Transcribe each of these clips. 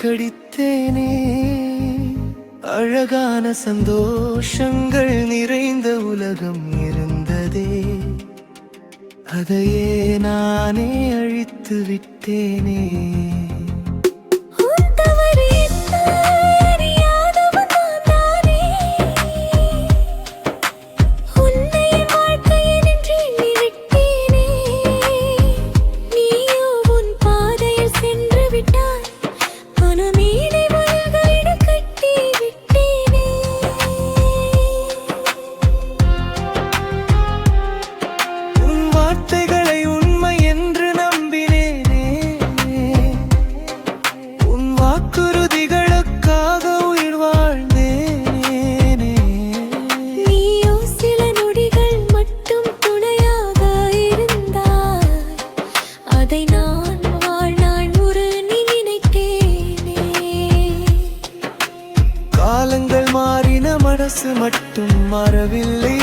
தோற்கடித்தேனே. அழகான சந்தோஷங்கள் நிறைந்த உலகம் இருந்ததே, அதையே நானே அழித்து விட்டேனே. காலங்கள் மாறின, மனசு மட்டும் மாறவில்லை.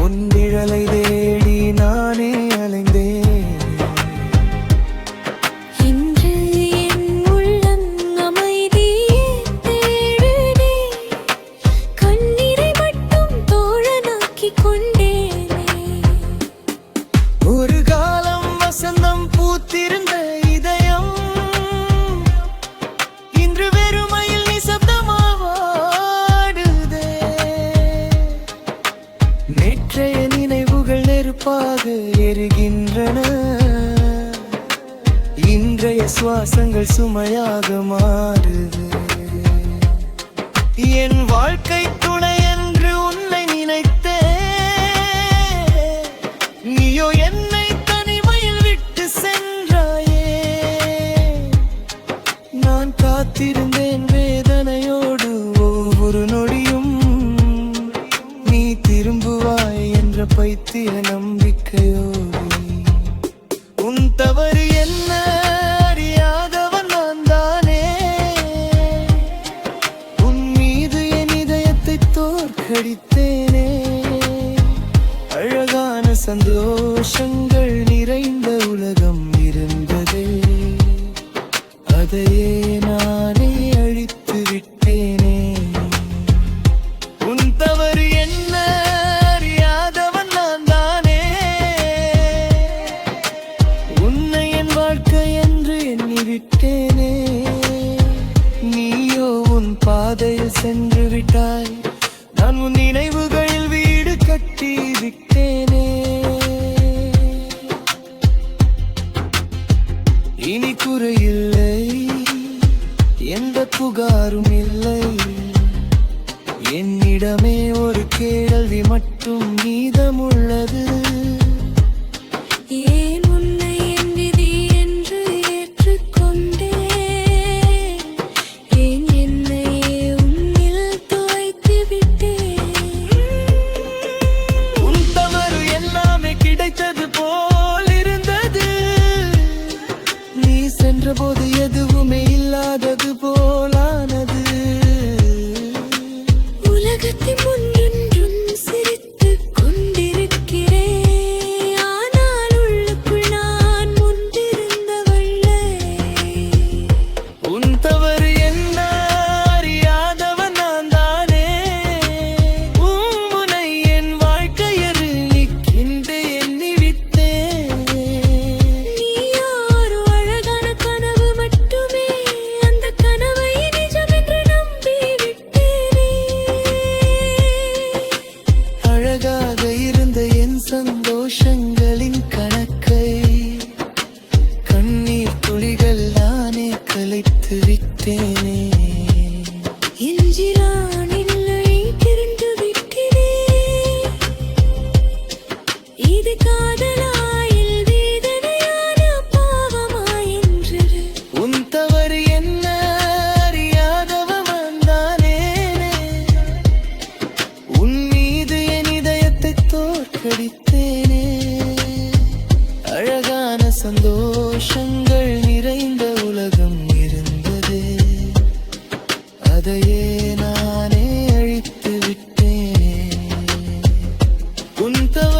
உன் நிழலை தேடி நானே அலைந்தேன். இன்று என் உள்ளம் அமைதியை தேடுதே, கண்ணீரை மட்டும் தோழனாக்கிக் கொண்டேனே. ஒரு காலம் வசந்தம் பூத்திருந்த இதயம் இன்று வெறுமையில் நிசப்தமாவாடுதே. நேற்றைய நினைவுகள் நெருப்பாக எரிகின்றன, இன்றைய சுவாசங்கள் சுமையாக மாறுது. என் வாழ்க்கை துணை என்று உன்னை நினைத்தே, நீயோ என்னை தனிமையில் விட்டு சென்றாயே. நான் காத்திருந்தேன் வேதனையோடு ஒவ்வொரு நொடியும், நீ திரும்புவாய் என்ற பைத்திய நம்பிக்கையோடு. உன் தவறு என்ன அறியாதவன் நான் தானே, உன் மீது என் இதயத்தை தோற்கடித்தேனே. அழகான சந்தோஷங்கள் நிறைந்த உலகம் இருந்ததே, அதையே நானே அழித்து விட்டேனே. உன் தவறு என்ன அறியாதவன் நான் தானே, உன்னை என் வாழ்க்கை என்று எண்ணி விட்டேனே. நீயோ உன் பாதையில் சென்று விட்டாய், நான் உன் நினைவுகளில் வீடு கட்டி விட்டேனே. இனி குறையில்லை, எந்த புகாரும் இல்லை. என்னிடமே ஒரு கேள்வி மட்டும் மீதமுள்ளது. ஏன் உன்னை என் விதி என்று ஏற்றுக்கொண்டேன்? ஏன் என்னையே உன்னில் தோய்த்து விட்டேன்? உன் தவறு எல்லாமே கிடைத்தது போல் இருந்தது, நீ சென்றபோது எதுவுமே இல்லாதது போலானது. உலகத்தின் முன்னென்றும் சிரித்துக் கொண்டிருக்கிறேன், ஆனால் உள்ளுக்குள் நான் முன்பிருந்தவளே. உன் தவறு என்ன அறியாதவன் நான் தானே, உன்னை என் வாழ்க்கையில் நிற்கின்று எண்ணி விட்டேன். நீயோ ஒரு அழகான கனவு மட்டுமே, அந்த கனவை நிஜம் என்று நம்பி விட்டேனே. அழகாக இருந்த என் சந்தோஷங்களின் கணக்கை கண்ணீர் துளிகள் நானே கலைத்து விட்டேனே. எஞ்சிலானில்லை திரண்டு விட்டேனே, இது காதலாயில் வேதனையான பாவமாயின்று. உன் தவறு என்ன அறியாதவன் தானே, உன் மீது என் இதயத்தை தோற்கடித்தேனே. அழகான சந்தோஷங்கள் நிறைந்த உலகம் இருந்ததே, அதையே நானே அழித்து விட்டேனே. உன் தவறு